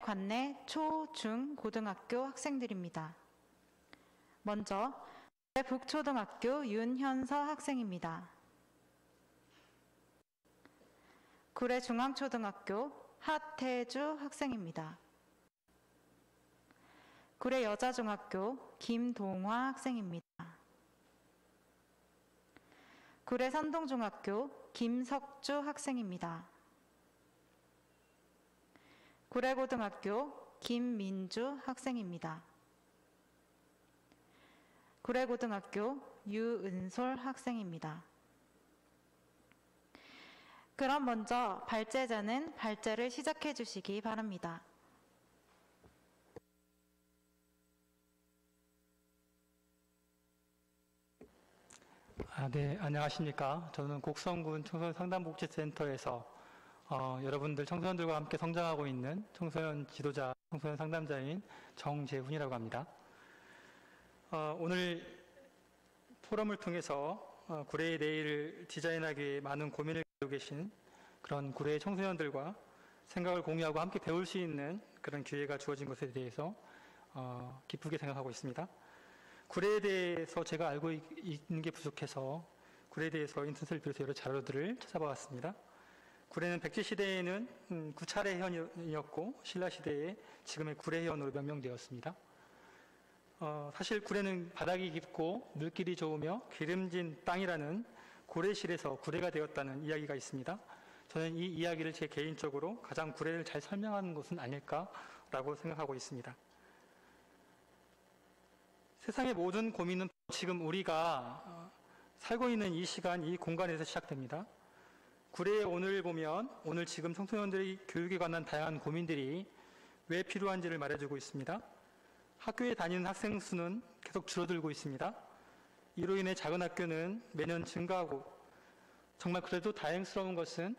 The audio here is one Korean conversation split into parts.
관내 초, 중, 고등학교 학생들입니다. 먼저 구례 북초등학교 윤현서 학생입니다. 구례 중앙초등학교 하태주 학생입니다. 구례 여자중학교 김동화 학생입니다. 구례 선동중학교 김석주 학생입니다. 구례고등학교 김민주 학생입니다. 구례고등학교 유은솔 학생입니다. 그럼 먼저 발제자는 발제를 시작해 주시기 바랍니다. 네, 안녕하십니까. 저는 곡성군 청소년 상담복지센터에서 여러분들 청소년들과 함께 성장하고 있는 청소년 지도자, 청소년 상담자인 정재훈이라고 합니다. 오늘 포럼을 통해서 구례의 내일을 디자인하기 위해 많은 고민을 가지고 계신 그런 구례의 청소년들과 생각을 공유하고 함께 배울 수 있는 그런 기회가 주어진 것에 대해서 기쁘게 생각하고 있습니다. 구례에 대해서 제가 알고 있는 게 부족해서 구례에 대해서 인터넷을 비롯해 여러 자료들을 찾아봤습니다. 구례는 백제시대에는 구찰의 현이었고 신라시대에 지금의 구례현으로 명명되었습니다. 사실 구례는 바닥이 깊고 물길이 좋으며 기름진 땅이라는 고래실에서 구례가 되었다는 이야기가 있습니다. 저는 이 이야기를 제 개인적으로 가장 구례를 잘 설명하는 것은 아닐까라고 생각하고 있습니다. 세상의 모든 고민은 지금 우리가 살고 있는 이 시간, 이 공간에서 시작됩니다. 구례의 오늘을 보면 오늘 지금 청소년들이 교육에 관한 다양한 고민들이 왜 필요한지를 말해주고 있습니다. 학교에 다니는 학생 수는 계속 줄어들고 있습니다. 이로 인해 작은 학교는 매년 증가하고 정말 그래도 다행스러운 것은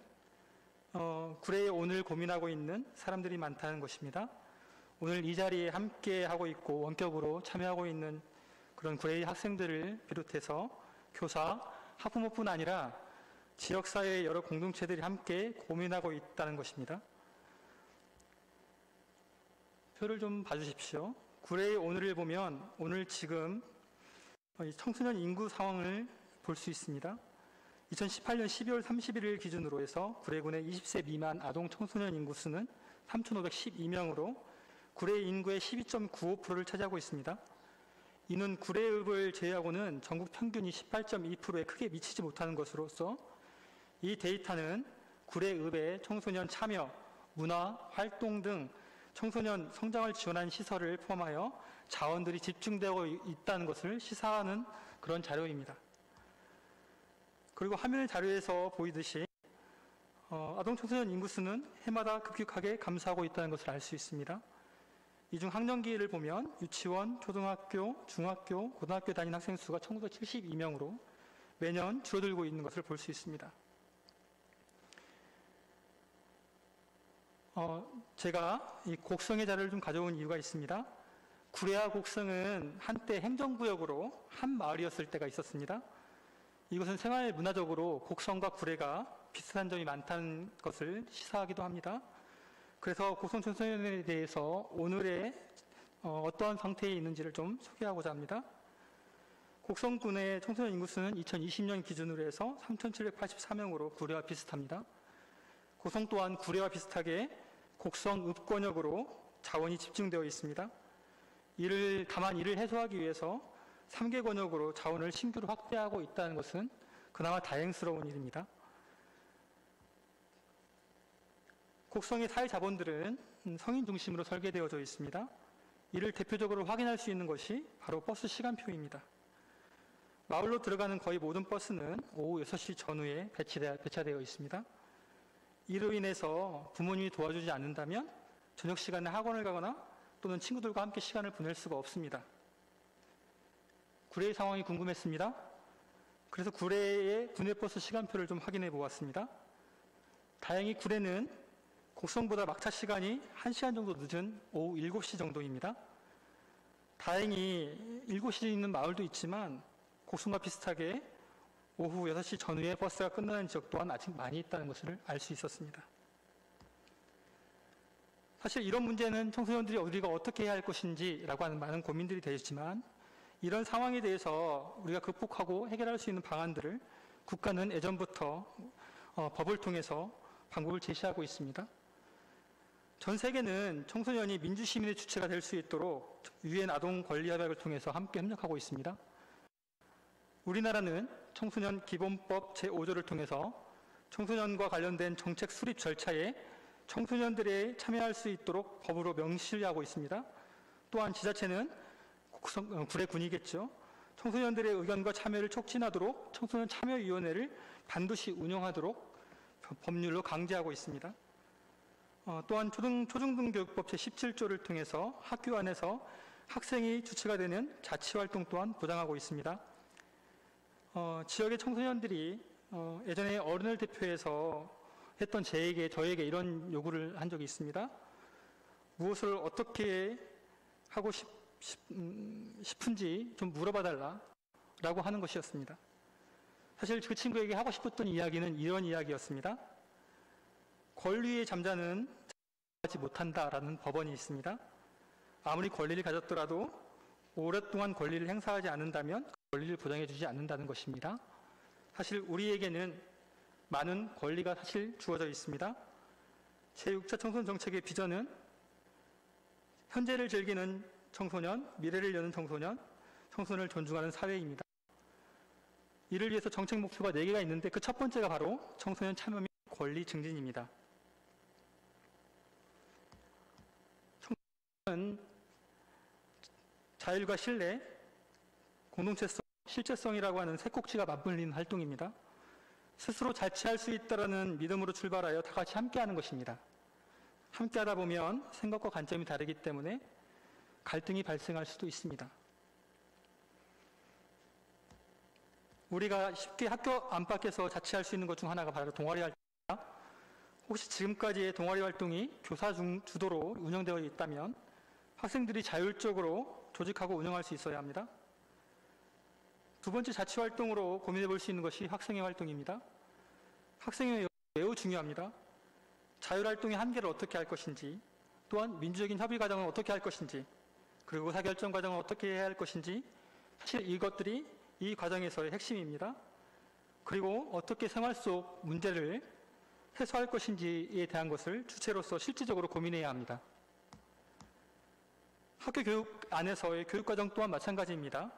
구례의 오늘 고민하고 있는 사람들이 많다는 것입니다. 오늘 이 자리에 함께 하고 있고 원격으로 참여하고 있는 그런 구례의 학생들을 비롯해서 교사, 학부모뿐 아니라 지역사회의 여러 공동체들이 함께 고민하고 있다는 것입니다. 표를 좀 봐주십시오. 구례의 오늘을 보면 오늘 지금 청소년 인구 상황을 볼 수 있습니다. 2018년 12월 31일 기준으로 해서 구례군의 20세 미만 아동 청소년 인구 수는 3,512명으로 구례 인구의 12.95%를 차지하고 있습니다. 이는 구례읍을 제외하고는 전국 평균이 18.2%에 크게 미치지 못하는 것으로서 이 데이터는 구례읍의 청소년 참여, 문화, 활동 등 청소년 성장을 지원하는 시설을 포함하여 자원들이 집중되고 있다는 것을 시사하는 그런 자료입니다. 그리고 화면 자료에서 보이듯이 아동 청소년 인구 수는 해마다 급격하게 감소하고 있다는 것을 알 수 있습니다. 이 중 학년기를 보면 유치원, 초등학교, 중학교, 고등학교 다니는 학생 수가 1972명으로 매년 줄어들고 있는 것을 볼 수 있습니다. 제가 이 곡성의 자료를 좀 가져온 이유가 있습니다. 구례와 곡성은 한때 행정구역으로 한 마을이었을 때가 있었습니다. 이것은 생활 문화적으로 곡성과 구례가 비슷한 점이 많다는 것을 시사하기도 합니다. 그래서 곡성 청소년에 대해서 오늘의 어떠한 상태에 있는지를 좀 소개하고자 합니다. 곡성군의 청소년 인구수는 2020년 기준으로 해서 3,784명으로 구례와 비슷합니다. 곡성 또한 구례와 비슷하게 곡성 읍권역으로 자원이 집중되어 있습니다. 다만 이를 해소하기 위해서 3개 권역으로 자원을 신규로 확대하고 있다는 것은 그나마 다행스러운 일입니다. 곡성의 사회자본들은 성인 중심으로 설계되어져 있습니다. 이를 대표적으로 확인할 수 있는 것이 바로 버스 시간표입니다. 마을로 들어가는 거의 모든 버스는 오후 6시 전후에 배차되어 있습니다. 이로 인해서 부모님이 도와주지 않는다면 저녁 시간에 학원을 가거나 또는 친구들과 함께 시간을 보낼 수가 없습니다. 구례의 상황이 궁금했습니다. 그래서 구례의 구내버스 시간표를 좀 확인해 보았습니다. 다행히 구례는 곡성보다 막차 시간이 1시간 정도 늦은 오후 7시 정도입니다. 다행히 7시에 있는 마을도 있지만 곡성과 비슷하게 오후 6시 전후에 버스가 끝나는 지역 또한 아직 많이 있다는 것을 알 수 있었습니다. 사실 이런 문제는 청소년들이 우리가 어떻게 해야 할 것인지라고 하는 많은 고민들이 되지만 이런 상황에 대해서 우리가 극복하고 해결할 수 있는 방안들을 국가는 예전부터 법을 통해서 방법을 제시하고 있습니다. 전 세계는 청소년이 민주시민의 주체가 될 수 있도록 유엔 아동 권리 협약을 통해서 함께 협력하고 있습니다. 우리나라는 청소년 기본법 제5조를 통해서 청소년과 관련된 정책 수립 절차에 청소년들이 참여할 수 있도록 법으로 명시하고 있습니다. 또한 지자체는 구례군이겠죠. 청소년들의 의견과 참여를 촉진하도록 청소년 참여위원회를 반드시 운영하도록 법률로 강제하고 있습니다. 또한 초중등교육법 제17조를 통해서 학교 안에서 학생이 주체가 되는 자치활동 또한 보장하고 있습니다. 지역의 청소년들이 예전에 어른을 대표해서 했던 저에게 이런 요구를 한 적이 있습니다. 무엇을 어떻게 하고 싶은지 좀 물어봐 달라라고 하는 것이었습니다. 사실 그 친구에게 하고 싶었던 이야기는 이런 이야기였습니다. 권리의 잠자는 하지 못한다라는 법원이 있습니다. 아무리 권리를 가졌더라도 오랫동안 권리를 행사하지 않는다면 권리를 보장해 주지 않는다는 것입니다. 사실 우리에게는 많은 권리가 사실 주어져 있습니다. 제6차 청소년 정책의 비전은 현재를 즐기는 청소년, 미래를 여는 청소년, 청소년을 존중하는 사회입니다. 이를 위해서 정책 목표가 4개가 있는데 그 첫 번째가 바로 청소년 참여 및 권리 증진입니다. 청소년은 자율과 신뢰, 공동체성, 실제성이라고 하는 세 꼭지가 맞물리는 활동입니다. 스스로 자치할 수 있다는 믿음으로 출발하여 다 같이 함께하는 것입니다. 함께하다 보면 생각과 관점이 다르기 때문에 갈등이 발생할 수도 있습니다. 우리가 쉽게 학교 안팎에서 자치할 수 있는 것 중 하나가 바로 동아리 활동입니다. 혹시 지금까지의 동아리 활동이 교사 주도로 운영되어 있다면 학생들이 자율적으로 조직하고 운영할 수 있어야 합니다. 두 번째 자치활동으로 고민해 볼 수 있는 것이 학생회 활동입니다. 학생회 매우 중요합니다. 자율활동의 한계를 어떻게 할 것인지, 또한 민주적인 협의 과정을 어떻게 할 것인지, 그리고 의사결정 과정을 어떻게 해야 할 것인지, 사실 이것들이 이 과정에서의 핵심입니다. 그리고 어떻게 생활 속 문제를 해소할 것인지에 대한 것을 주체로서 실질적으로 고민해야 합니다. 학교 교육 안에서의 교육과정 또한 마찬가지입니다.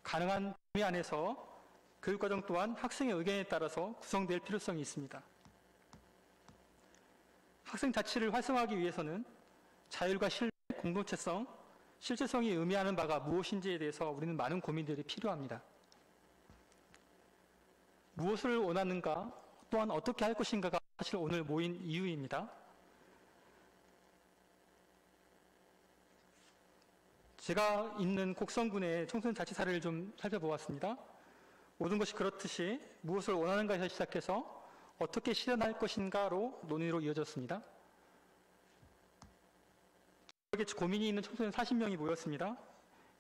가능한 범위 안에서 교육과정 또한 학생의 의견에 따라서 구성될 필요성이 있습니다. 학생 자치를 활성화하기 위해서는 자율과 신뢰, 공동체성, 실제성이 의미하는 바가 무엇인지에 대해서 우리는 많은 고민들이 필요합니다. 무엇을 원하는가, 또한 어떻게 할 것인가가 사실 오늘 모인 이유입니다. 제가 있는 곡성군의 청소년 자치 사례를 좀 살펴보았습니다. 모든 것이 그렇듯이 무엇을 원하는가에서 시작해서 어떻게 실현할 것인가로 논의로 이어졌습니다. 지역에 고민이 있는 청소년 40명이 모였습니다.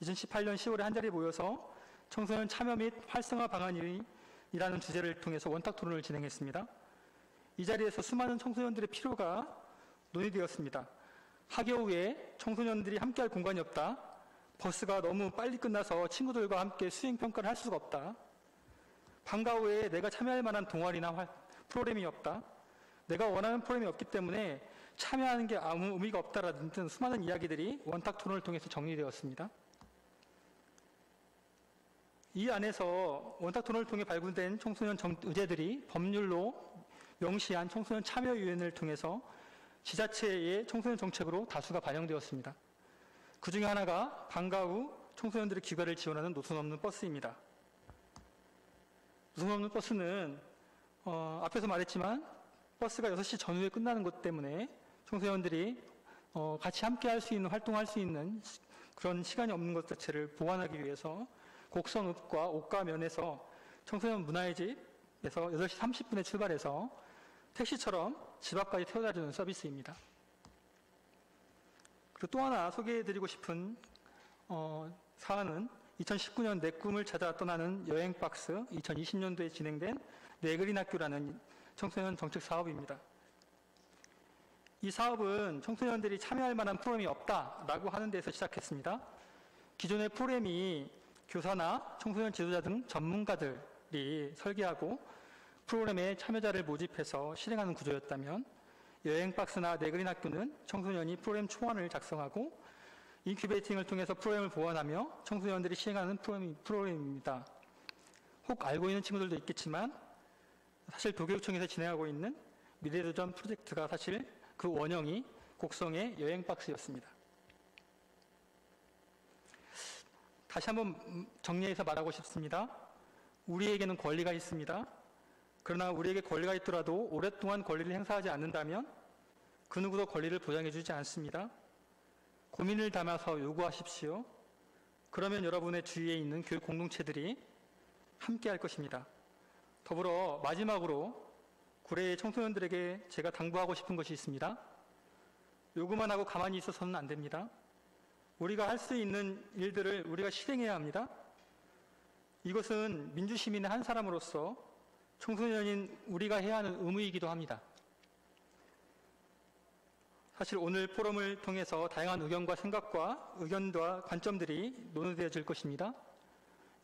2018년 10월에 한자리에 모여서 청소년 참여 및 활성화 방안이라는 주제를 통해서 원탁 토론을 진행했습니다. 이 자리에서 수많은 청소년들의 필요가 논의되었습니다. 학교 후에 청소년들이 함께할 공간이 없다. 버스가 너무 빨리 끝나서 친구들과 함께 수행평가를 할 수가 없다. 방과 후에 내가 참여할 만한 동아리나 프로그램이 없다. 내가 원하는 프로그램이 없기 때문에 참여하는 게 아무 의미가 없다라는 등 수많은 이야기들이 원탁 토론을 통해서 정리되었습니다. 이 안에서 원탁 토론을 통해 발굴된 청소년 의제들이 법률로 명시한 청소년 참여위원회를 통해서 지자체의 청소년 정책으로 다수가 반영되었습니다. 그 중에 하나가 방과 후 청소년들의 귀가를 지원하는 노선 없는 버스입니다. 노선 없는 버스는 앞에서 말했지만 버스가 6시 전후에 끝나는 것 때문에 청소년들이 같이 함께 할 수 있는, 활동할 수 있는 그런 시간이 없는 것 자체를 보완하기 위해서 곡성읍과 옥가면에서 청소년 문화의 집에서 8시 30분에 출발해서 택시처럼 집 앞까지 태워다주는 서비스입니다. 그리고 또 하나 소개해드리고 싶은 사안은 2019년 내 꿈을 찾아 떠나는 여행박스 2020년도에 진행된 내 그린 학교라는 청소년 정책 사업입니다. 이 사업은 청소년들이 참여할 만한 프로그램이 없다라고 하는 데서 시작했습니다. 기존의 프로그램이 교사나 청소년 지도자 등 전문가들이 설계하고 프로그램에 참여자를 모집해서 실행하는 구조였다면, 여행박스나 네그린 학교는 청소년이 프로그램 초안을 작성하고 인큐베이팅을 통해서 프로그램을 보완하며 청소년들이 시행하는 프로그램입니다. 혹 알고 있는 친구들도 있겠지만 사실 도교육청에서 진행하고 있는 미래도전 프로젝트가 사실 그 원형이 곡성의 여행박스였습니다. 다시 한번 정리해서 말하고 싶습니다. 우리에게는 권리가 있습니다. 그러나 우리에게 권리가 있더라도 오랫동안 권리를 행사하지 않는다면 그 누구도 권리를 보장해주지 않습니다. 고민을 담아서 요구하십시오. 그러면 여러분의 주위에 있는 교육 공동체들이 함께 할 것입니다. 더불어 마지막으로 구례의 청소년들에게 제가 당부하고 싶은 것이 있습니다. 요구만 하고 가만히 있어서는 안 됩니다. 우리가 할 수 있는 일들을 우리가 실행해야 합니다. 이것은 민주시민의 한 사람으로서 청소년인 우리가 해야 하는 의무이기도 합니다. 사실 오늘 포럼을 통해서 다양한 의견과 생각과 의견과 관점들이 논의되어질 것입니다.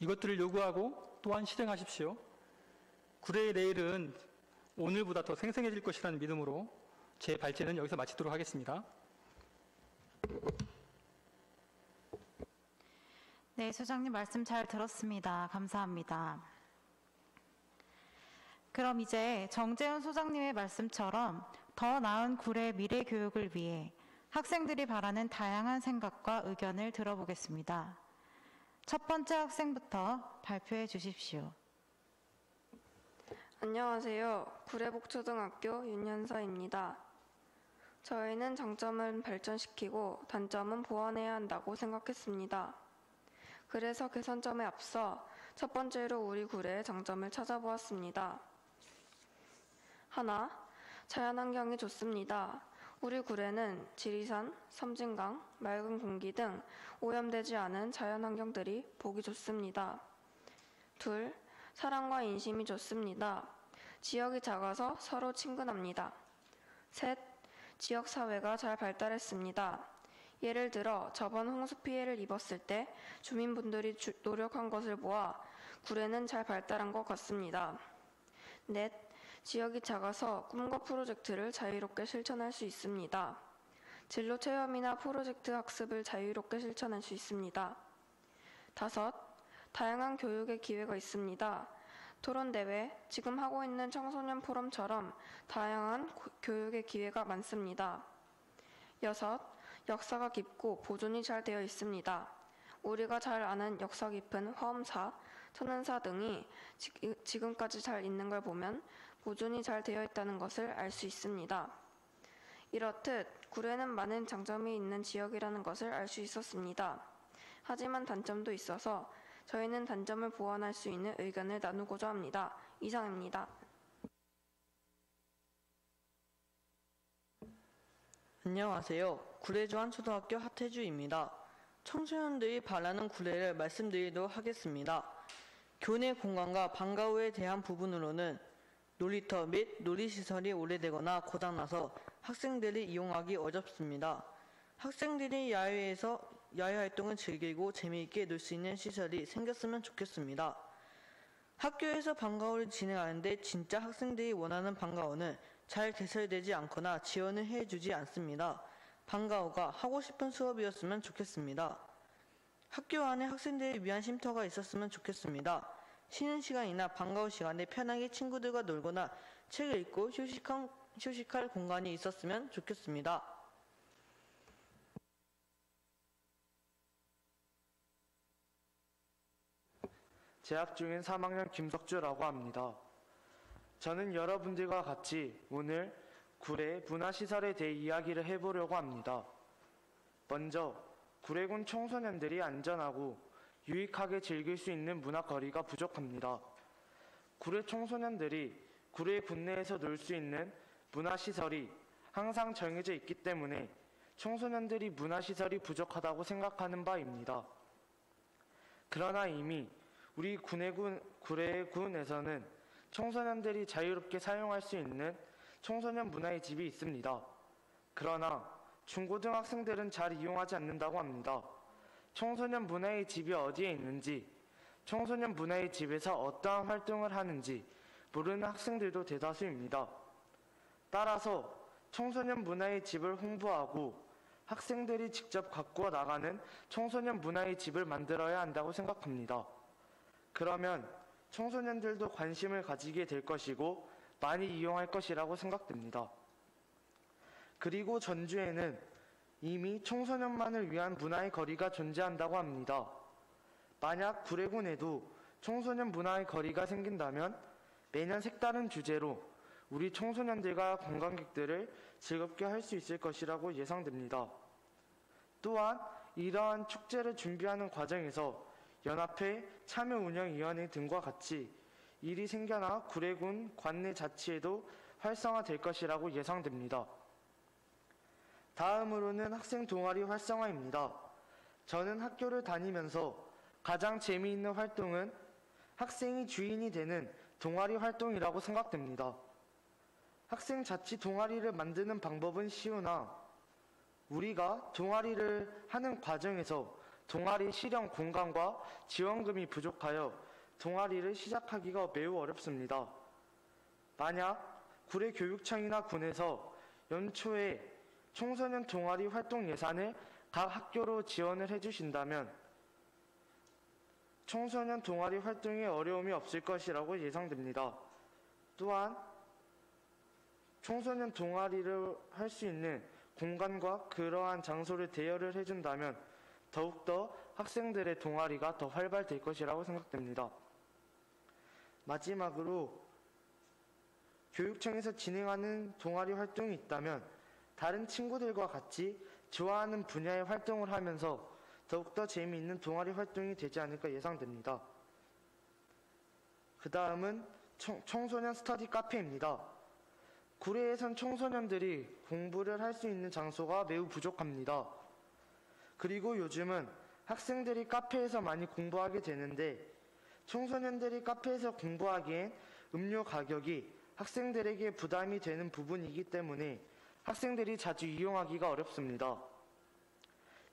이것들을 요구하고 또한 실행하십시오. 구례의 내일은 오늘보다 더 생생해질 것이라는 믿음으로 제 발제는 여기서 마치도록 하겠습니다. 네, 소장님 말씀 잘 들었습니다. 감사합니다. 그럼 이제 정재훈 소장님의 말씀처럼 더 나은 구례 미래 교육을 위해 학생들이 바라는 다양한 생각과 의견을 들어보겠습니다. 첫 번째 학생부터 발표해 주십시오. 안녕하세요. 구례복초등학교 윤현서입니다. 저희는 장점은 발전시키고 단점은 보완해야 한다고 생각했습니다. 그래서 개선점에 앞서 첫 번째로 우리 구례의 장점을 찾아보았습니다. 하나, 자연환경이 좋습니다. 우리 구례는 지리산, 섬진강, 맑은 공기 등 오염되지 않은 자연환경들이 보기 좋습니다. 둘, 사랑과 인심이 좋습니다. 지역이 작아서 서로 친근합니다. 셋, 지역사회가 잘 발달했습니다. 예를 들어 저번 홍수 피해를 입었을 때 주민분들이 노력한 것을 보아 구례는 잘 발달한 것 같습니다. 넷, 지역이 작아서 꿈과 프로젝트를 자유롭게 실천할 수 있습니다. 진로 체험이나 프로젝트 학습을 자유롭게 실천할 수 있습니다. 다섯, 다양한 교육의 기회가 있습니다. 토론대회, 지금 하고 있는 청소년 포럼처럼 다양한 교육의 기회가 많습니다. 여섯, 역사가 깊고 보존이 잘 되어 있습니다. 우리가 잘 아는 역사 깊은 화엄사, 천은사 등이 지금까지 잘 있는 걸 보면 보존이 잘 되어 있다는 것을 알 수 있습니다. 이렇듯 구례는 많은 장점이 있는 지역이라는 것을 알 수 있었습니다. 하지만 단점도 있어서 저희는 단점을 보완할 수 있는 의견을 나누고자 합니다. 이상입니다. 안녕하세요. 구례주안초등학교 하태주입니다. 청소년들이 바라는 구례를 말씀드리도록 하겠습니다. 교내 공간과 방과후에 대한 부분으로는 놀이터 및 놀이시설이 오래되거나 고장나서 학생들이 이용하기 어렵습니다. 학생들이 야외활동을 즐기고 재미있게 놀 수 있는 시설이 생겼으면 좋겠습니다. 학교에서 방과후를 진행하는데 진짜 학생들이 원하는 방과후는 잘 개설되지 않거나 지원을 해주지 않습니다. 방과후가 하고 싶은 수업이었으면 좋겠습니다. 학교 안에 학생들을 위한 쉼터가 있었으면 좋겠습니다. 쉬는 시간이나 방과후 시간에 편하게 친구들과 놀거나 책을 읽고 휴식할 공간이 있었으면 좋겠습니다. 재학 중인 3학년 김석주라고 합니다. 저는 여러분들과 같이 오늘 구례 문화시설에 대해 이야기를 해보려고 합니다. 먼저 구례군 청소년들이 안전하고 유익하게 즐길 수 있는 문화거리가 부족합니다. 구례 청소년들이 구례 군내에서 놀 수 있는 문화시설이 항상 정해져 있기 때문에 청소년들이 문화시설이 부족하다고 생각하는 바입니다. 그러나 이미 우리 구례군에서는 청소년들이 자유롭게 사용할 수 있는 청소년 문화의 집이 있습니다. 그러나 중고등학생들은 잘 이용하지 않는다고 합니다. 청소년 문화의 집이 어디에 있는지, 청소년 문화의 집에서 어떠한 활동을 하는지 모르는 학생들도 대다수입니다. 따라서 청소년 문화의 집을 홍보하고 학생들이 직접 갖고 나가는 청소년 문화의 집을 만들어야 한다고 생각합니다. 그러면 청소년들도 관심을 가지게 될 것이고 많이 이용할 것이라고 생각됩니다. 그리고 전주에는 이미 청소년만을 위한 문화의 거리가 존재한다고 합니다. 만약 구례군에도 청소년 문화의 거리가 생긴다면 매년 색다른 주제로 우리 청소년들과 관광객들을 즐겁게 할 수 있을 것이라고 예상됩니다. 또한 이러한 축제를 준비하는 과정에서 연합회, 참여운영위원회 등과 같이 일이 생겨나 구례군 관내 자치에도 활성화될 것이라고 예상됩니다. 다음으로는 학생 동아리 활성화입니다. 저는 학교를 다니면서 가장 재미있는 활동은 학생이 주인이 되는 동아리 활동이라고 생각됩니다. 학생 자치 동아리를 만드는 방법은 쉬우나 우리가 동아리를 하는 과정에서 동아리 실현 공간과 지원금이 부족하여 동아리를 시작하기가 매우 어렵습니다. 만약 구례교육청이나 군에서 연초에 청소년 동아리 활동 예산을 각 학교로 지원을 해주신다면 청소년 동아리 활동에 어려움이 없을 것이라고 예상됩니다. 또한 청소년 동아리를 할 수 있는 공간과 그러한 장소를 대여를 해준다면 더욱더 학생들의 동아리가 더 활발될 것이라고 생각됩니다. 마지막으로 교육청에서 진행하는 동아리 활동이 있다면 다른 친구들과 같이 좋아하는 분야의 활동을 하면서 더욱더 재미있는 동아리 활동이 되지 않을까 예상됩니다. 그 다음은 청소년 스터디 카페입니다. 구례에선 청소년들이 공부를 할 수 있는 장소가 매우 부족합니다. 그리고 요즘은 학생들이 카페에서 많이 공부하게 되는데 청소년들이 카페에서 공부하기엔 음료 가격이 학생들에게 부담이 되는 부분이기 때문에 학생들이 자주 이용하기가 어렵습니다.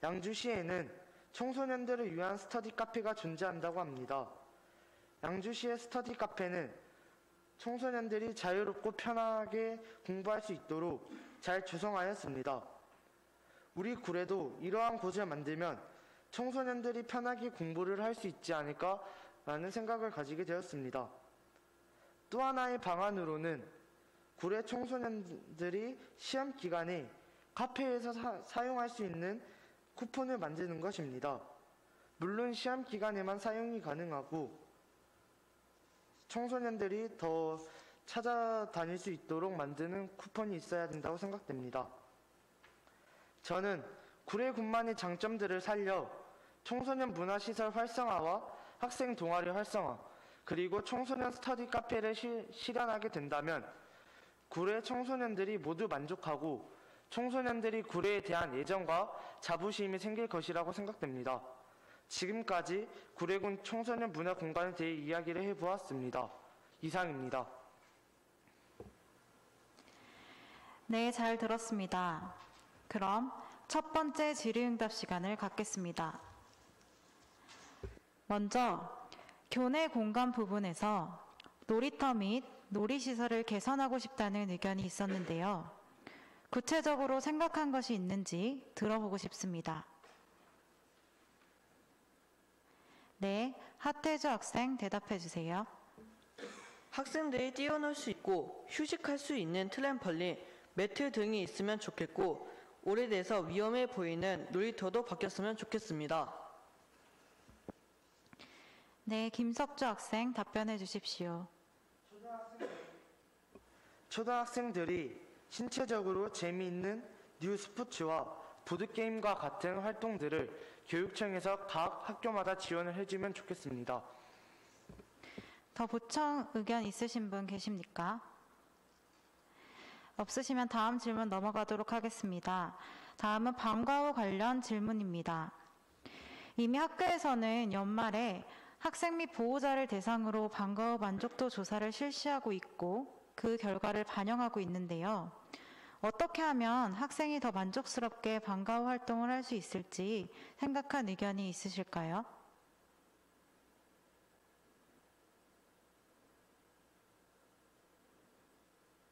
양주시에는 청소년들을 위한 스터디 카페가 존재한다고 합니다. 양주시의 스터디 카페는 청소년들이 자유롭고 편하게 공부할 수 있도록 잘 조성하였습니다. 우리 구례도 이러한 곳을 만들면 청소년들이 편하게 공부를 할 수 있지 않을까라는 생각을 가지게 되었습니다. 또 하나의 방안으로는 구례 청소년들이 시험 기간에 카페에서 사용할 수 있는 쿠폰을 만드는 것입니다. 물론 시험 기간에만 사용이 가능하고 청소년들이 더 찾아다닐 수 있도록 만드는 쿠폰이 있어야 된다고 생각됩니다. 저는 구례군만의 장점들을 살려 청소년 문화시설 활성화와 학생 동아리 활성화 그리고 청소년 스터디 카페를 실현하게 된다면 구례 청소년들이 모두 만족하고 청소년들이 구례에 대한 애정과 자부심이 생길 것이라고 생각됩니다. 지금까지 구례군 청소년 문화 공간에 대해 이야기를 해보았습니다. 이상입니다. 네, 잘 들었습니다. 그럼 첫 번째 질의응답 시간을 갖겠습니다. 먼저 교내 공간 부분에서 놀이터 및 놀이시설을 개선하고 싶다는 의견이 있었는데요. 구체적으로 생각한 것이 있는지 들어보고 싶습니다. 네, 하태주 학생 대답해 주세요. 학생들이 뛰어놀 수 있고 휴식할 수 있는 트램펄린, 매트 등이 있으면 좋겠고 오래돼서 위험해 보이는 놀이터도 바뀌었으면 좋겠습니다. 네, 김석주 학생 답변해 주십시오. 초등학생들이 신체적으로 재미있는 뉴 스포츠와 보드게임과 같은 활동들을 교육청에서 각 학교마다 지원을 해주면 좋겠습니다. 더 보충 의견 있으신 분 계십니까? 없으시면 다음 질문 넘어가도록 하겠습니다. 다음은 방과 후 관련 질문입니다. 이미 학교에서는 연말에 학생 및 보호자를 대상으로 방과 후 만족도 조사를 실시하고 있고 그 결과를 반영하고 있는데요. 어떻게 하면 학생이 더 만족스럽게 방과 후 활동을 할 수 있을지 생각한 의견이 있으실까요?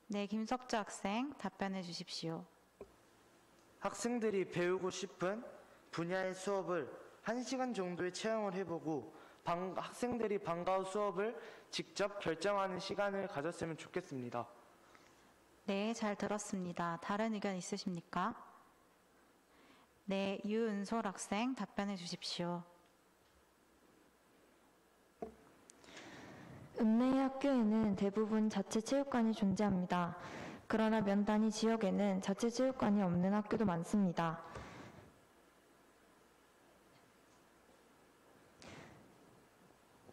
네, 김석주 학생 답변해 주십시오. 학생들이 배우고 싶은 분야의 수업을 1시간 정도의 체험을 해보고 학생들이 방과 후 수업을 직접 결정하는 시간을 가졌으면 좋겠습니다. 네, 잘 들었습니다. 다른 의견 있으십니까? 네, 유은솔 학생 답변해 주십시오. 읍내의 학교에는 대부분 자체 체육관이 존재합니다. 그러나 면 단위 지역에는 자체 체육관이 없는 학교도 많습니다.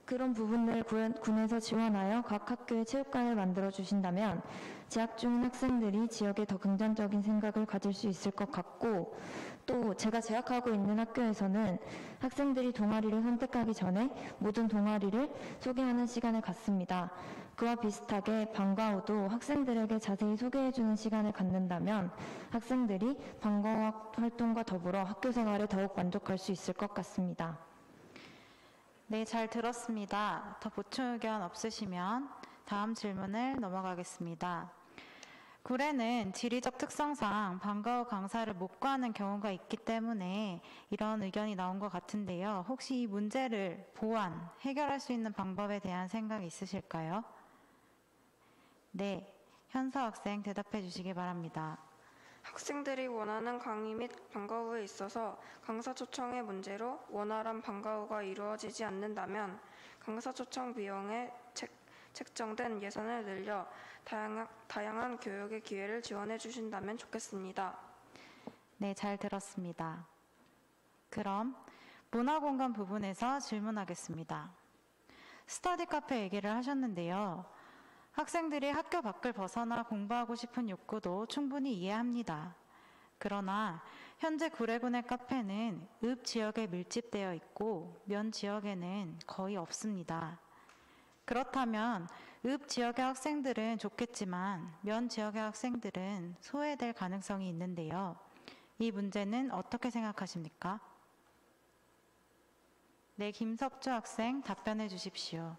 그런 부분을 군에서 지원하여 각 학교에 체육관을 만들어 주신다면 재학 중인 학생들이 지역에 더 긍정적인 생각을 가질 수 있을 것 같고, 또 제가 재학하고 있는 학교에서는 학생들이 동아리를 선택하기 전에 모든 동아리를 소개하는 시간을 갖습니다. 그와 비슷하게 방과 후도 학생들에게 자세히 소개해주는 시간을 갖는다면 학생들이 방과 후 활동과 더불어 학교 생활에 더욱 만족할 수 있을 것 같습니다. 네, 잘 들었습니다. 더 보충 의견 없으시면 다음 질문을 넘어가겠습니다. 구례는 지리적 특성상 방과 후 강사를 못 구하는 경우가 있기 때문에 이런 의견이 나온 것 같은데요. 혹시 이 문제를 해결할 수 있는 방법에 대한 생각이 있으실까요? 네, 현서 학생 대답해 주시기 바랍니다. 학생들이 원하는 강의 및 방과 후에 있어서 강사 초청의 문제로 원활한 방과 후가 이루어지지 않는다면 강사 초청 비용에 책정된 예산을 늘려 다양한 교육의 기회를 지원해 주신다면 좋겠습니다. 네, 잘 들었습니다. 그럼 문화공간 부분에서 질문하겠습니다. 스터디 카페 얘기를 하셨는데요. 학생들이 학교 밖을 벗어나 공부하고 싶은 욕구도 충분히 이해합니다. 그러나 현재 구례군의 카페는 읍 지역에 밀집되어 있고 면 지역에는 거의 없습니다. 그렇다면 읍 지역의 학생들은 좋겠지만 면 지역의 학생들은 소외될 가능성이 있는데요. 이 문제는 어떻게 생각하십니까? 네, 김석주 학생 답변해 주십시오.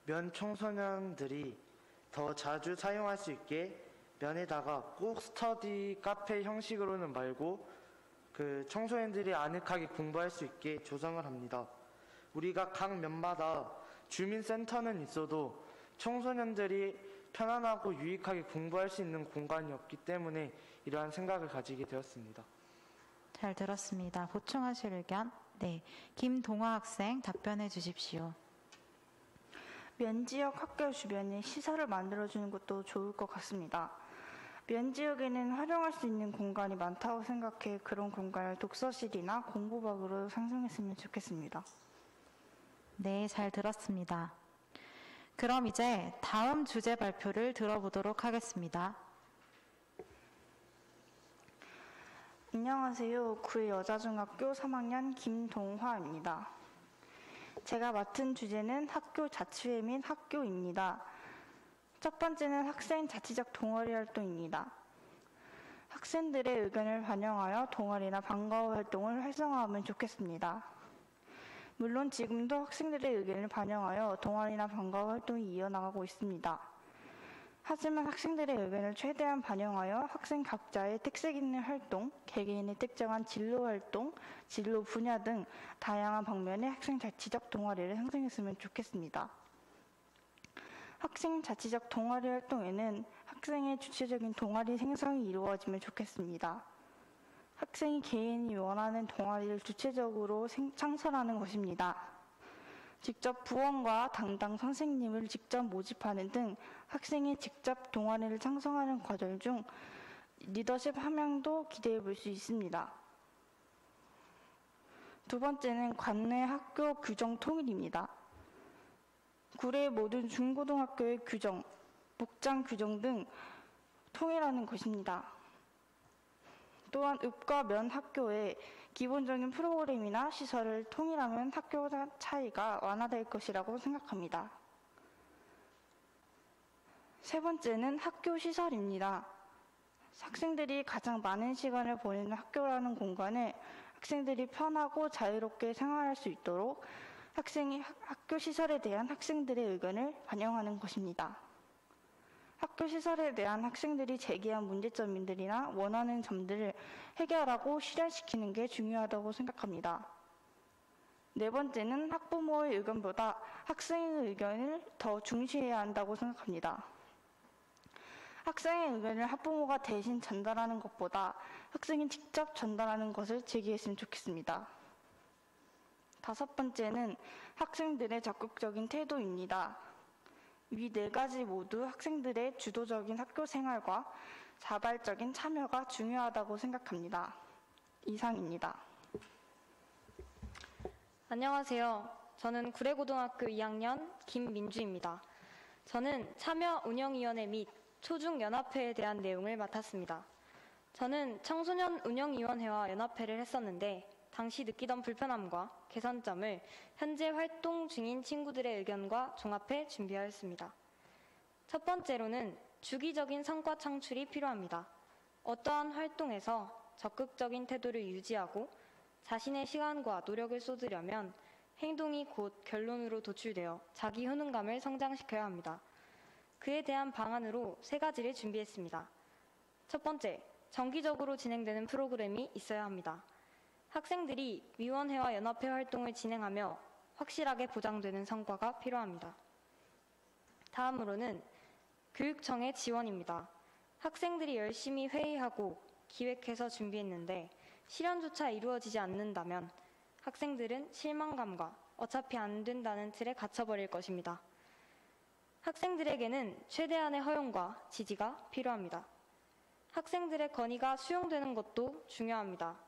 면 청소년들이 더 자주 사용할 수 있게 면에다가 꼭 스터디 카페 형식으로는 말고 청소년들이 아늑하게 공부할 수 있게 조성을 합니다. 우리가 각 면마다 주민센터는 있어도 청소년들이 편안하고 유익하게 공부할 수 있는 공간이 없기 때문에 이러한 생각을 가지게 되었습니다. 잘 들었습니다. 보충하실 의견? 네, 김동화 학생 답변해 주십시오. 면 지역 학교 주변에 시설을 만들어주는 것도 좋을 것 같습니다. 면 지역에는 활용할 수 있는 공간이 많다고 생각해 그런 공간을 독서실이나 공부방으로 상정했으면 좋겠습니다. 네, 잘 들었습니다. 그럼 이제 다음 주제 발표를 들어보도록 하겠습니다. 안녕하세요. 구의 여자중학교 3학년 김동화입니다. 제가 맡은 주제는 학교 자치회 및 학교입니다. 첫 번째는 학생 자치적 동아리 활동입니다. 학생들의 의견을 반영하여 동아리나 방과 후 활동을 활성화하면 좋겠습니다. 물론 지금도 학생들의 의견을 반영하여 동아리나 방과 후 활동이 이어나가고 있습니다. 하지만 학생들의 의견을 최대한 반영하여 학생 각자의 특색 있는 활동, 개개인의 특정한 진로 활동, 진로 분야 등 다양한 방면의 학생 자치적 동아리를 형성했으면 좋겠습니다. 학생 자치적 동아리 활동에는 학생의 주체적인 동아리 생성이 이루어지면 좋겠습니다. 학생이 개인이 원하는 동아리를 주체적으로 창설하는 것입니다. 직접 부원과 담당 선생님을 직접 모집하는 등 학생이 직접 동아리를 창성하는 과정 중 리더십 함양도 기대해 볼 수 있습니다. 두 번째는 관내 학교 규정 통일입니다. 구례의 모든 중고등학교의 규정, 복장 규정 등 통일하는 것입니다. 또한 읍과 면 학교의 기본적인 프로그램이나 시설을 통일하면 학교 차이가 완화될 것이라고 생각합니다. 세 번째는 학교 시설입니다. 학생들이 가장 많은 시간을 보내는 학교라는 공간을 학생들이 편하고 자유롭게 생활할 수 있도록 학교 시설에 대한 학생들의 의견을 반영하는 것입니다. 학교 시설에 대한 학생들이 제기한 문제점들이나 원하는 점들을 해결하고 실현시키는 게 중요하다고 생각합니다. 네 번째는 학부모의 의견보다 학생의 의견을 더 중시해야 한다고 생각합니다. 학생의 의견을 학부모가 대신 전달하는 것보다 학생이 직접 전달하는 것을 제기했으면 좋겠습니다. 다섯 번째는 학생들의 적극적인 태도입니다. 위 네 가지 모두 학생들의 주도적인 학교 생활과 자발적인 참여가 중요하다고 생각합니다. 이상입니다. 안녕하세요. 저는 구례고등학교 2학년 김민주입니다. 저는 참여운영위원회 및 초중연합회에 대한 내용을 맡았습니다. 저는 청소년 운영위원회와 연합회를 했었는데 당시 느끼던 불편함과 개선점을 현재 활동 중인 친구들의 의견과 종합해 준비하였습니다. 첫 번째로는 주기적인 성과 창출이 필요합니다. 어떠한 활동에서 적극적인 태도를 유지하고 자신의 시간과 노력을 쏟으려면 행동이 곧 결론으로 도출되어 자기 효능감을 성장시켜야 합니다. 그에 대한 방안으로 세 가지를 준비했습니다. 첫 번째, 정기적으로 진행되는 프로그램이 있어야 합니다. 학생들이 위원회와 연합회 활동을 진행하며 확실하게 보장되는 성과가 필요합니다. 다음으로는 교육청의 지원입니다. 학생들이 열심히 회의하고 기획해서 준비했는데 실현조차 이루어지지 않는다면 학생들은 실망감과 어차피 안 된다는 틀에 갇혀버릴 것입니다. 학생들에게는 최대한의 허용과 지지가 필요합니다. 학생들의 건의가 수용되는 것도 중요합니다.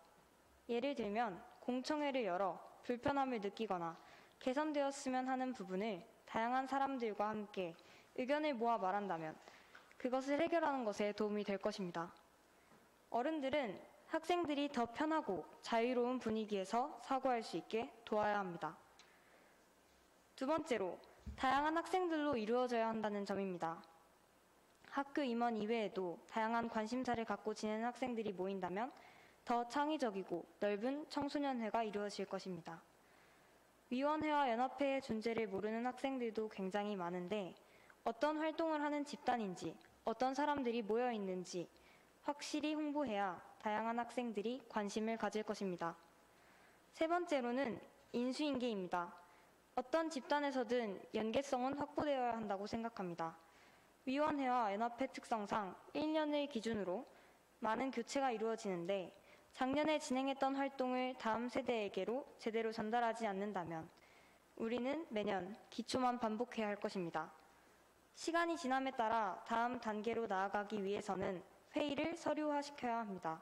예를 들면 공청회를 열어 불편함을 느끼거나 개선되었으면 하는 부분을 다양한 사람들과 함께 의견을 모아 말한다면 그것을 해결하는 것에 도움이 될 것입니다. 어른들은 학생들이 더 편하고 자유로운 분위기에서 사고할 수 있게 도와야 합니다. 두 번째로, 다양한 학생들로 이루어져야 한다는 점입니다. 학교 임원 이외에도 다양한 관심사를 갖고 지내는 학생들이 모인다면 더 창의적이고 넓은 청소년회가 이루어질 것입니다. 위원회와 연합회의 존재를 모르는 학생들도 굉장히 많은데 어떤 활동을 하는 집단인지, 어떤 사람들이 모여 있는지 확실히 홍보해야 다양한 학생들이 관심을 가질 것입니다. 세 번째로는 인수인계입니다. 어떤 집단에서든 연계성은 확보되어야 한다고 생각합니다. 위원회와 연합회 특성상 1년을 기준으로 많은 교체가 이루어지는데 작년에 진행했던 활동을 다음 세대에게로 제대로 전달하지 않는다면 우리는 매년 기초만 반복해야 할 것입니다. 시간이 지남에 따라 다음 단계로 나아가기 위해서는 회의를 서류화시켜야 합니다.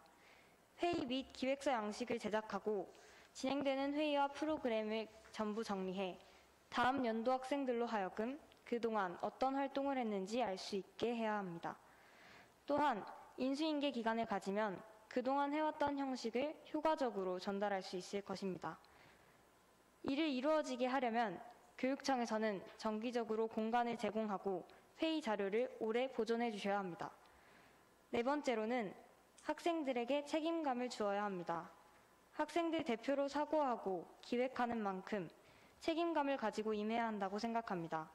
회의 및 기획서 양식을 제작하고 진행되는 회의와 프로그램을 전부 정리해 다음 연도 학생들로 하여금 그동안 어떤 활동을 했는지 알 수 있게 해야 합니다. 또한 인수인계 기간을 가지면 그동안 해왔던 형식을 효과적으로 전달할 수 있을 것입니다. 이를 이루어지게 하려면 교육청에서는 정기적으로 공간을 제공하고 회의 자료를 오래 보존해 주셔야 합니다. 네 번째로는 학생들에게 책임감을 주어야 합니다. 학생들 대표로 사고하고 기획하는 만큼 책임감을 가지고 임해야 한다고 생각합니다.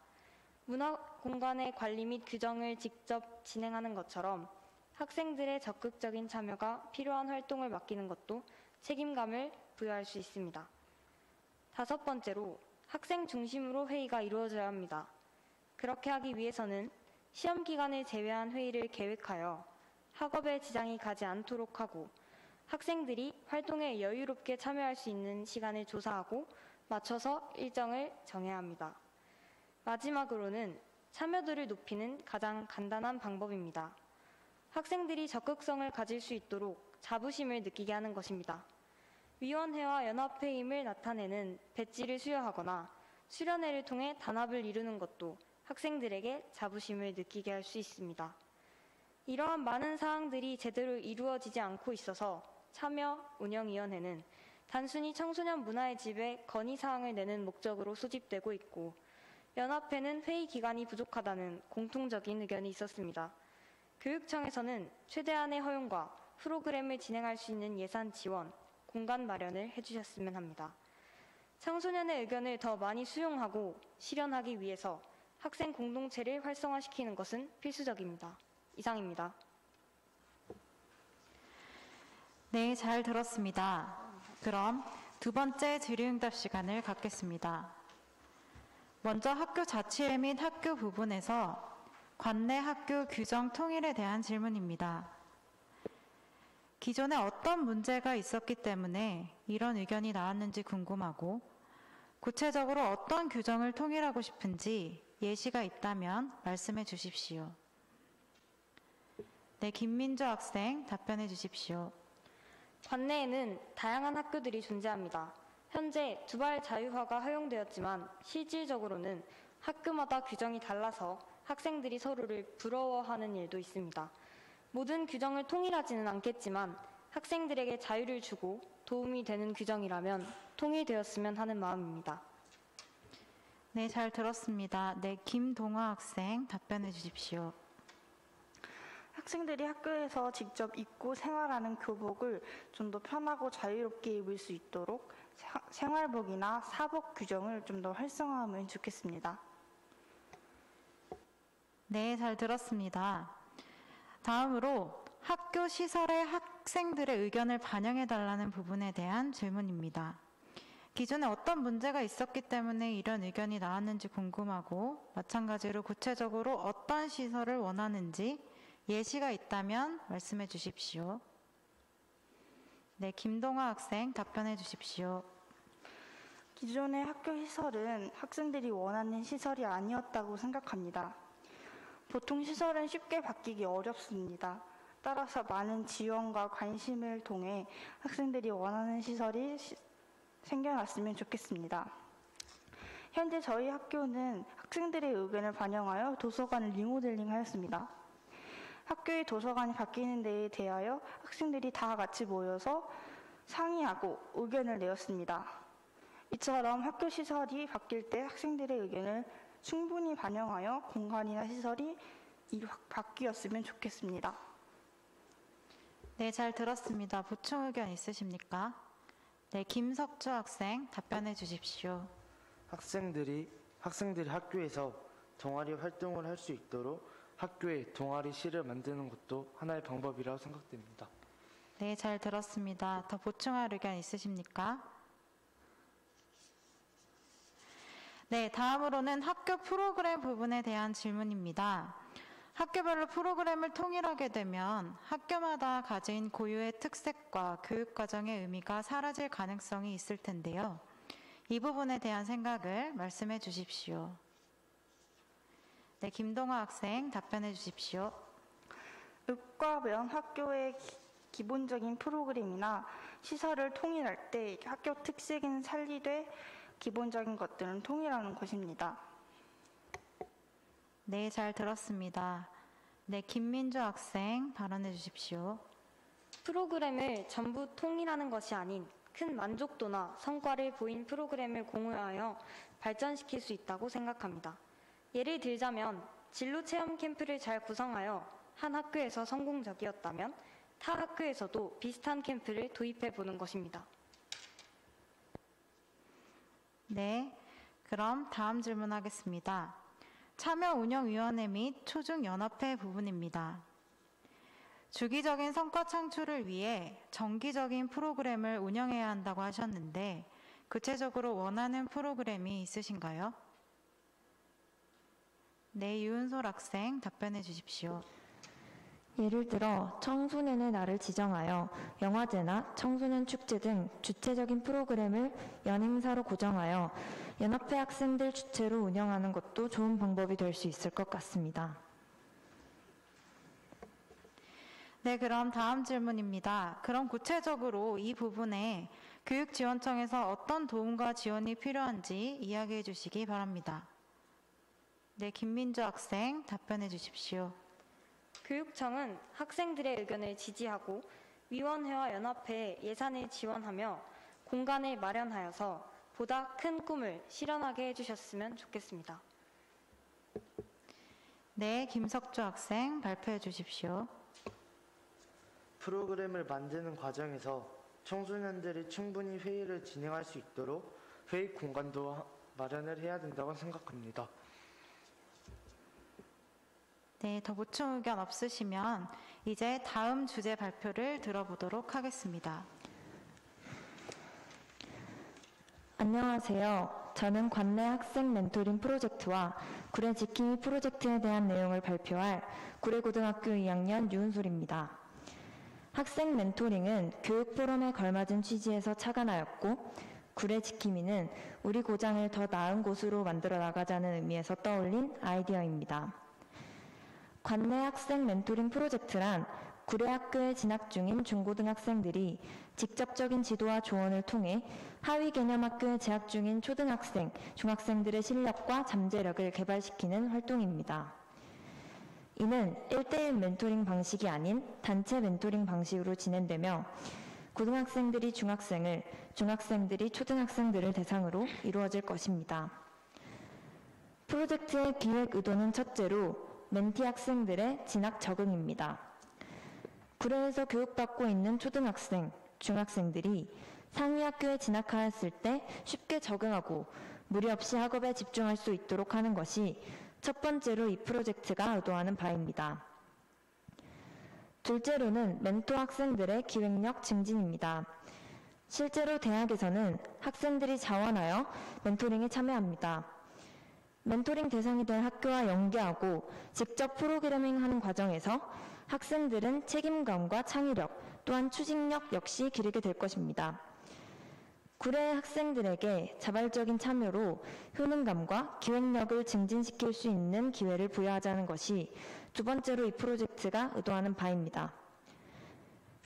문화공간의 관리 및 규정을 직접 진행하는 것처럼 학생들의 적극적인 참여가 필요한 활동을 맡기는 것도 책임감을 부여할 수 있습니다. 다섯 번째로 학생 중심으로 회의가 이루어져야 합니다. 그렇게 하기 위해서는 시험 기간을 제외한 회의를 계획하여 학업에 지장이 가지 않도록 하고 학생들이 활동에 여유롭게 참여할 수 있는 시간을 조사하고 맞춰서 일정을 정해야 합니다. 마지막으로는 참여도를 높이는 가장 간단한 방법입니다. 학생들이 적극성을 가질 수 있도록 자부심을 느끼게 하는 것입니다. 위원회와 연합회임을 나타내는 배지를 수여하거나 수련회를 통해 단합을 이루는 것도 학생들에게 자부심을 느끼게 할 수 있습니다. 이러한 많은 사항들이 제대로 이루어지지 않고 있어서 참여운영위원회는 단순히 청소년 문화의 집에 건의사항을 내는 목적으로 소집되고 있고 연합회는 회의 기간이 부족하다는 공통적인 의견이 있었습니다. 교육청에서는 최대한의 허용과 프로그램을 진행할 수 있는 예산 지원, 공간 마련을 해주셨으면 합니다. 청소년의 의견을 더 많이 수용하고 실현하기 위해서 학생 공동체를 활성화시키는 것은 필수적입니다. 이상입니다. 네, 잘 들었습니다. 그럼 두 번째 질의응답 시간을 갖겠습니다. 먼저 학교 자치회 및 학교 부분에서 관내 학교 규정 통일에 대한 질문입니다. 기존에 어떤 문제가 있었기 때문에 이런 의견이 나왔는지 궁금하고 구체적으로 어떤 규정을 통일하고 싶은지 예시가 있다면 말씀해 주십시오. 네, 김민주 학생 답변해 주십시오. 관내에는 다양한 학교들이 존재합니다. 현재 두발 자유화가 허용되었지만 실질적으로는 학교마다 규정이 달라서 학생들이 서로를 부러워하는 일도 있습니다. 모든 규정을 통일하지는 않겠지만 학생들에게 자유를 주고 도움이 되는 규정이라면 통일되었으면 하는 마음입니다. 네, 잘 들었습니다. 네, 김동화 학생 답변해 주십시오. 학생들이 학교에서 직접 입고 생활하는 교복을 좀 더 편하고 자유롭게 입을 수 있도록 생활복이나 사복 규정을 좀 더 활성화하면 좋겠습니다. 네, 잘 들었습니다. 다음으로 학교 시설에 학생들의 의견을 반영해달라는 부분에 대한 질문입니다. 기존에 어떤 문제가 있었기 때문에 이런 의견이 나왔는지 궁금하고 마찬가지로 구체적으로 어떤 시설을 원하는지 예시가 있다면 말씀해 주십시오. 네, 김동화 학생 답변해 주십시오. 기존의 학교 시설은 학생들이 원하는 시설이 아니었다고 생각합니다. 보통 시설은 쉽게 바뀌기 어렵습니다. 따라서 많은 지원과 관심을 통해 학생들이 원하는 시설이 생겨났으면 좋겠습니다. 현재 저희 학교는 학생들의 의견을 반영하여 도서관을 리모델링 하였습니다. 학교의 도서관이 바뀌는 데에 대하여 학생들이 다 같이 모여서 상의하고 의견을 내었습니다. 이처럼 학교 시설이 바뀔 때 학생들의 의견을 충분히 반영하여 공간이나 시설이 바뀌었으면 좋겠습니다. 네, 잘 들었습니다. 보충 의견 있으십니까? 네, 김석주 학생 답변해 주십시오. 학생들이 학교에서 동아리 활동을 할 수 있도록 학교에 동아리실을 만드는 것도 하나의 방법이라고 생각됩니다. 네, 잘 들었습니다. 더 보충할 의견 있으십니까? 네, 다음으로는 학교 프로그램 부분에 대한 질문입니다. 학교별로 프로그램을 통일하게 되면 학교마다 가진 고유의 특색과 교육과정의 의미가 사라질 가능성이 있을 텐데요. 이 부분에 대한 생각을 말씀해 주십시오. 네, 김동화 학생 답변해 주십시오. 읍과면 학교의 기본적인 프로그램이나 시설을 통일할 때 학교 특색은 살리되 기본적인 것들은 통일하는 것입니다. 네, 잘 들었습니다. 네, 김민주 학생 발언해 주십시오. 프로그램을 전부 통일하는 것이 아닌 큰 만족도나 성과를 보인 프로그램을 공유하여 발전시킬 수 있다고 생각합니다. 예를 들자면 진로 체험 캠프를 잘 구성하여 한 학교에서 성공적이었다면 타 학교에서도 비슷한 캠프를 도입해 보는 것입니다. 네, 그럼 다음 질문하겠습니다. 참여운영위원회 및 초중연합회 부분입니다. 주기적인 성과 창출을 위해 정기적인 프로그램을 운영해야 한다고 하셨는데 구체적으로 원하는 프로그램이 있으신가요? 네, 유은솔 학생 답변해 주십시오. 예를 들어 청소년의 날을 지정하여 영화제나 청소년 축제 등 주체적인 프로그램을 연행사로 고정하여 연합회 학생들 주체로 운영하는 것도 좋은 방법이 될 수 있을 것 같습니다. 네, 그럼 다음 질문입니다. 그럼 구체적으로 이 부분에 교육지원청에서 어떤 도움과 지원이 필요한지 이야기해 주시기 바랍니다. 네, 김민주 학생 답변해 주십시오. 교육청은 학생들의 의견을 지지하고 위원회와 연합회에 예산을 지원하며 공간을 마련하여서 보다 큰 꿈을 실현하게 해주셨으면 좋겠습니다. 네, 김석주 학생 발표해 주십시오. 프로그램을 만드는 과정에서 청소년들이 충분히 회의를 진행할 수 있도록 회의 공간도 마련을 해야 된다고 생각합니다. 네, 더 보충 의견 없으시면 이제 다음 주제 발표를 들어보도록 하겠습니다. 안녕하세요. 저는 관내 학생 멘토링 프로젝트와 구례 지킴이 프로젝트에 대한 내용을 발표할 구례고등학교 2학년 유은솔입니다. 학생 멘토링은 교육 포럼에 걸맞은 취지에서 착안하였고, 구례 지킴이는 우리 고장을 더 나은 곳으로 만들어 나가자는 의미에서 떠올린 아이디어입니다. 관내 학생 멘토링 프로젝트란 구례 학교에 진학 중인 중고등학생들이 직접적인 지도와 조언을 통해 하위 개념 학교에 재학 중인 초등학생, 중학생들의 실력과 잠재력을 개발시키는 활동입니다. 이는 1대1 멘토링 방식이 아닌 단체 멘토링 방식으로 진행되며 고등학생들이 중학생을, 중학생들이 초등학생들을 대상으로 이루어질 것입니다. 프로젝트의 기획 의도는 첫째로 멘티 학생들의 진학 적응입니다. 구례에서 교육받고 있는 초등학생, 중학생들이 상위 학교에 진학하였을 때 쉽게 적응하고 무리 없이 학업에 집중할 수 있도록 하는 것이 첫 번째로 이 프로젝트가 의도하는 바입니다. 둘째로는 멘토 학생들의 기획력 증진입니다. 실제로 대학에서는 학생들이 자원하여 멘토링에 참여합니다. 멘토링 대상이 될 학교와 연계하고 직접 프로그래밍하는 과정에서 학생들은 책임감과 창의력, 또한 추진력 역시 기르게 될 것입니다. 구례 학생들에게 자발적인 참여로 효능감과 기획력을 증진시킬 수 있는 기회를 부여하자는 것이 두 번째로 이 프로젝트가 의도하는 바입니다.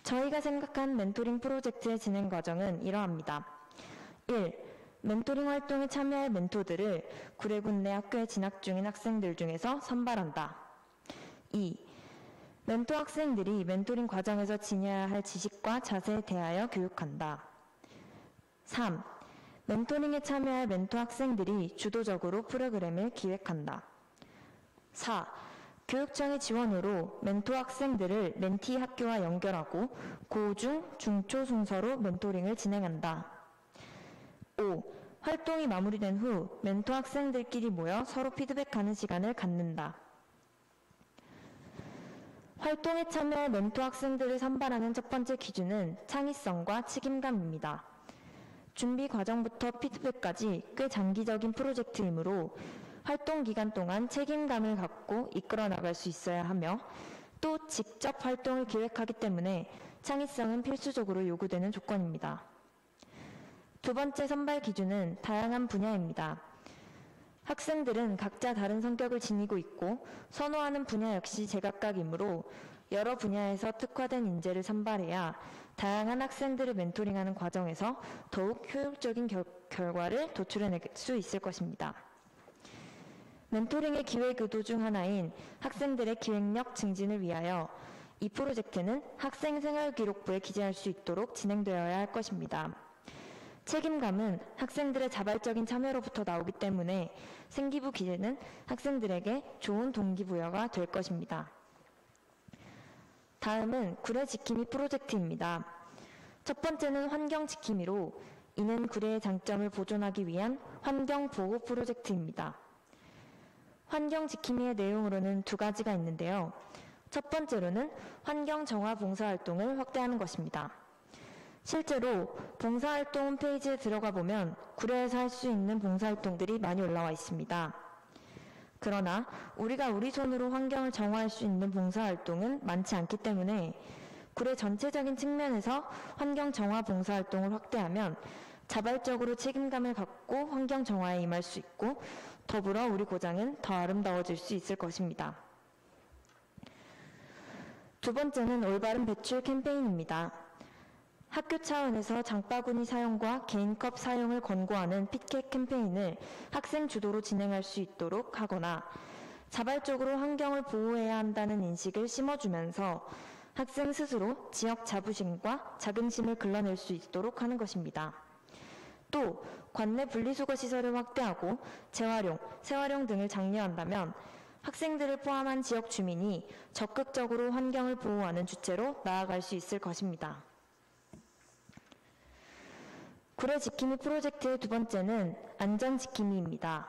저희가 생각한 멘토링 프로젝트의 진행 과정은 이러합니다. 1. 멘토링 활동에 참여할 멘토들을 구례군 내 학교에 진학 중인 학생들 중에서 선발한다. 2. 멘토 학생들이 멘토링 과정에서 지녀야 할 지식과 자세에 대하여 교육한다. 3. 멘토링에 참여할 멘토 학생들이 주도적으로 프로그램을 기획한다. 4. 교육청의 지원으로 멘토 학생들을 멘티 학교와 연결하고 고중, 중초 순서로 멘토링을 진행한다. 5. 활동이 마무리된 후 멘토 학생들끼리 모여 서로 피드백하는 시간을 갖는다. 활동에 참여할 멘토 학생들을 선발하는 첫 번째 기준은 창의성과 책임감입니다. 준비 과정부터 피드백까지 꽤 장기적인 프로젝트이므로 활동 기간 동안 책임감을 갖고 이끌어 나갈 수 있어야 하며 또 직접 활동을 기획하기 때문에 창의성은 필수적으로 요구되는 조건입니다. 두 번째 선발 기준은 다양한 분야입니다. 학생들은 각자 다른 성격을 지니고 있고 선호하는 분야 역시 제각각이므로 여러 분야에서 특화된 인재를 선발해야 다양한 학생들을 멘토링하는 과정에서 더욱 효율적인 결과를 도출해낼 수 있을 것입니다. 멘토링의 기획 의도 중 하나인 학생들의 기획력 증진을 위하여 이 프로젝트는 학생생활기록부에 기재할 수 있도록 진행되어야 할 것입니다. 책임감은 학생들의 자발적인 참여로부터 나오기 때문에 생기부 기재는 학생들에게 좋은 동기부여가 될 것입니다. 다음은 구례 지킴이 프로젝트입니다. 첫 번째는 환경 지킴이로 이는 구례의 장점을 보존하기 위한 환경 보호 프로젝트입니다. 환경 지킴이의 내용으로는 두 가지가 있는데요. 첫 번째로는 환경 정화 봉사활동을 확대하는 것입니다. 실제로 봉사활동 홈페이지에 들어가 보면 구례에서 할 수 있는 봉사활동들이 많이 올라와 있습니다. 그러나 우리가 우리 손으로 환경을 정화할 수 있는 봉사활동은 많지 않기 때문에 구례 전체적인 측면에서 환경 정화 봉사활동을 확대하면 자발적으로 책임감을 갖고 환경 정화에 임할 수 있고 더불어 우리 고장은 더 아름다워질 수 있을 것입니다. 두 번째는 올바른 배출 캠페인입니다. 학교 차원에서 장바구니 사용과 개인컵 사용을 권고하는 피켓 캠페인을 학생 주도로 진행할 수 있도록 하거나 자발적으로 환경을 보호해야 한다는 인식을 심어주면서 학생 스스로 지역 자부심과 자긍심을 길러낼 수 있도록 하는 것입니다. 또 관내 분리수거 시설을 확대하고 재활용, 재활용 등을 장려한다면 학생들을 포함한 지역 주민이 적극적으로 환경을 보호하는 주체로 나아갈 수 있을 것입니다. 구례 지킴이 프로젝트의 두 번째는 안전 지킴이입니다.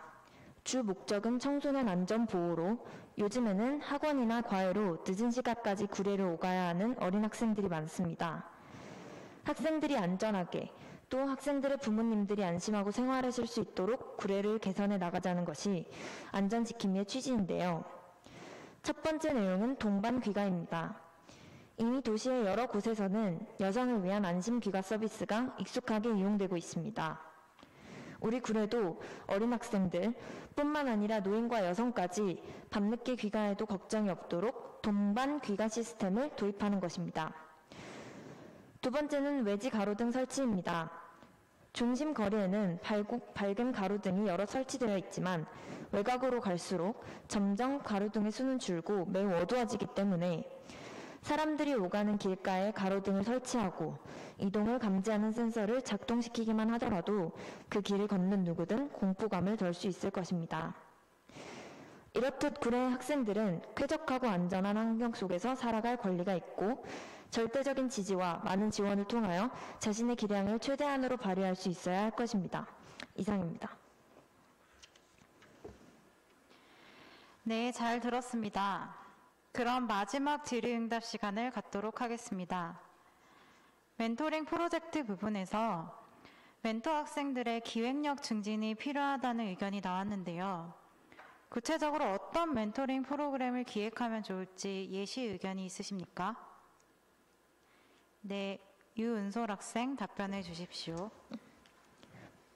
주 목적은 청소년 안전 보호로 요즘에는 학원이나 과외로 늦은 시간까지 구례를 오가야 하는 어린 학생들이 많습니다. 학생들이 안전하게 또 학생들의 부모님들이 안심하고 생활하실 수 있도록 구례를 개선해 나가자는 것이 안전 지킴이의 취지인데요. 첫 번째 내용은 동반 귀가입니다. 이미 도시의 여러 곳에서는 여성을 위한 안심 귀가 서비스가 익숙하게 이용되고 있습니다. 우리 구례도 어린 학생들 뿐만 아니라 노인과 여성까지 밤늦게 귀가해도 걱정이 없도록 동반 귀가 시스템을 도입하는 것입니다. 두 번째는 외지 가로등 설치입니다. 중심 거리에는 밝은 가로등이 여러 설치되어 있지만 외곽으로 갈수록 점점 가로등의 수는 줄고 매우 어두워지기 때문에 사람들이 오가는 길가에 가로등을 설치하고 이동을 감지하는 센서를 작동시키기만 하더라도 그 길을 걷는 누구든 공포감을 덜 수 있을 것입니다. 이렇듯 구례 학생들은 쾌적하고 안전한 환경 속에서 살아갈 권리가 있고 절대적인 지지와 많은 지원을 통하여 자신의 기량을 최대한으로 발휘할 수 있어야 할 것입니다. 이상입니다. 네, 잘 들었습니다. 그럼 마지막 질의응답 시간을 갖도록 하겠습니다. 멘토링 프로젝트 부분에서 멘토 학생들의 기획력 증진이 필요하다는 의견이 나왔는데요. 구체적으로 어떤 멘토링 프로그램을 기획하면 좋을지 예시 의견이 있으십니까? 네, 유은솔 학생 답변해 주십시오.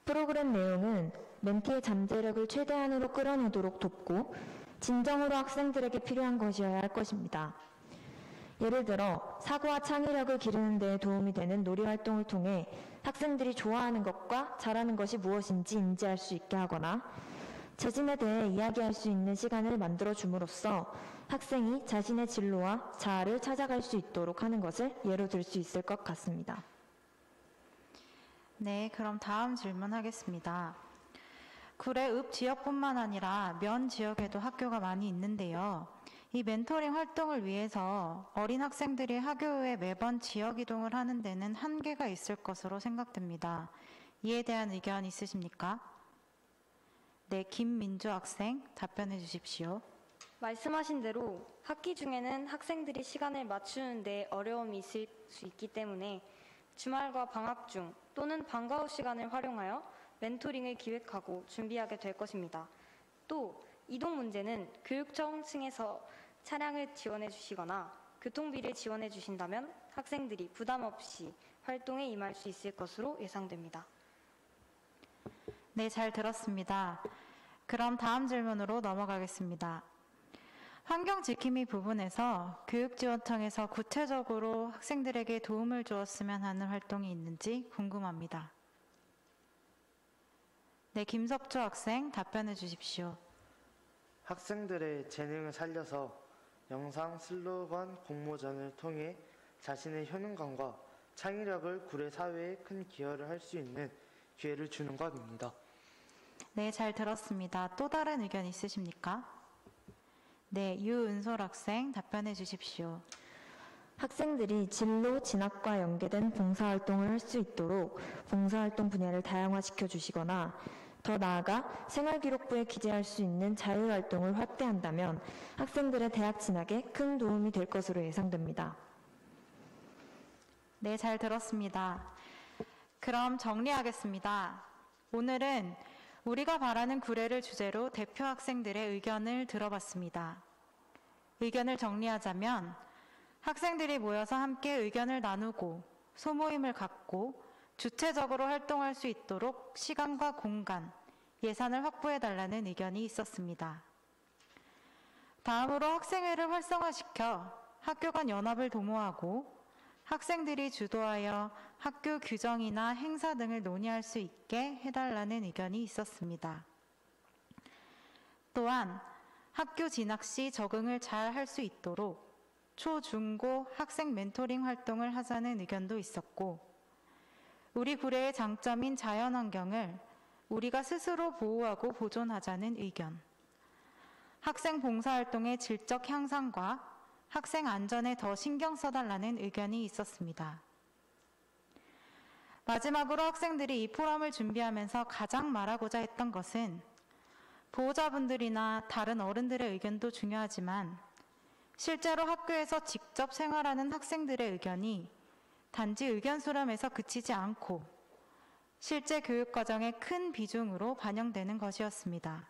프로그램 내용은 멘티의 잠재력을 최대한으로 끌어내도록 돕고 진정으로 학생들에게 필요한 것이어야 할 것입니다. 예를 들어 사고와 창의력을 기르는 데 도움이 되는 놀이활동을 통해 학생들이 좋아하는 것과 잘하는 것이 무엇인지 인지할 수 있게 하거나 자신에 대해 이야기할 수 있는 시간을 만들어 줌으로써 학생이 자신의 진로와 자아를 찾아갈 수 있도록 하는 것을 예로 들 수 있을 것 같습니다. 네, 그럼 다음 질문하겠습니다. 구례 읍 지역뿐만 아니라 면 지역에도 학교가 많이 있는데요. 이 멘토링 활동을 위해서 어린 학생들이 학교에 매번 지역 이동을 하는 데는 한계가 있을 것으로 생각됩니다. 이에 대한 의견 있으십니까? 네, 김민주 학생 답변해 주십시오. 말씀하신 대로 학기 중에는 학생들이 시간을 맞추는 데 어려움이 있을 수 있기 때문에 주말과 방학 중 또는 방과 후 시간을 활용하여 멘토링을 기획하고 준비하게 될 것입니다. 또 이동 문제는 교육청 층에서 차량을 지원해 주시거나 교통비를 지원해 주신다면 학생들이 부담 없이 활동에 임할 수 있을 것으로 예상됩니다. 네, 잘 들었습니다. 그럼 다음 질문으로 넘어가겠습니다. 환경지킴이 부분에서 교육지원청에서 구체적으로 학생들에게 도움을 주었으면 하는 활동이 있는지 궁금합니다. 네, 김석주 학생 답변해 주십시오. 학생들의 재능을 살려서 영상 슬로건 공모전을 통해 자신의 효능감과 창의력을 구례 사회에 큰 기여를 할 수 있는 기회를 주는 것입니다. 네, 잘 들었습니다. 또 다른 의견 있으십니까? 네, 유은솔 학생 답변해 주십시오. 학생들이 진로 진학과 연계된 봉사활동을 할 수 있도록 봉사활동 분야를 다양화시켜 주시거나 더 나아가 생활기록부에 기재할 수 있는 자율활동을 확대한다면 학생들의 대학 진학에 큰 도움이 될 것으로 예상됩니다. 네, 잘 들었습니다. 그럼 정리하겠습니다. 오늘은 우리가 바라는 구례를 주제로 대표 학생들의 의견을 들어봤습니다. 의견을 정리하자면 학생들이 모여서 함께 의견을 나누고 소모임을 갖고 주체적으로 활동할 수 있도록 시간과 공간, 예산을 확보해달라는 의견이 있었습니다. 다음으로 학생회를 활성화시켜 학교 간 연합을 도모하고 학생들이 주도하여 학교 규정이나 행사 등을 논의할 수 있게 해달라는 의견이 있었습니다. 또한 학교 진학 시 적응을 잘 할 수 있도록 초, 중, 고 학생 멘토링 활동을 하자는 의견도 있었고, 우리 구례의 장점인 자연환경을 우리가 스스로 보호하고 보존하자는 의견, 학생 봉사활동의 질적 향상과 학생 안전에 더 신경 써달라는 의견이 있었습니다. 마지막으로 학생들이 이 포럼을 준비하면서 가장 말하고자 했던 것은 보호자분들이나 다른 어른들의 의견도 중요하지만 실제로 학교에서 직접 생활하는 학생들의 의견이 단지 의견 수렴에서 그치지 않고 실제 교육 과정의 큰 비중으로 반영되는 것이었습니다.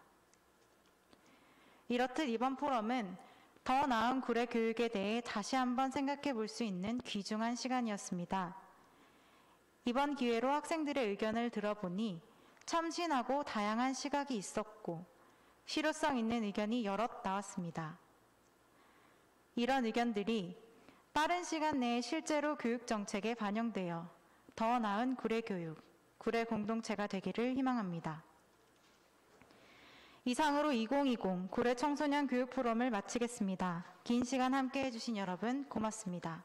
이렇듯 이번 포럼은 더 나은 구례 교육에 대해 다시 한번 생각해 볼 수 있는 귀중한 시간이었습니다. 이번 기회로 학생들의 의견을 들어보니 참신하고 다양한 시각이 있었고 실효성 있는 의견이 여럿 나왔습니다. 이런 의견들이 빠른 시간 내에 실제로 교육 정책에 반영되어 더 나은 구례 교육, 구례 공동체가 되기를 희망합니다. 이상으로 2020 구례 청소년 교육 포럼을 마치겠습니다. 긴 시간 함께해 주신 여러분 고맙습니다.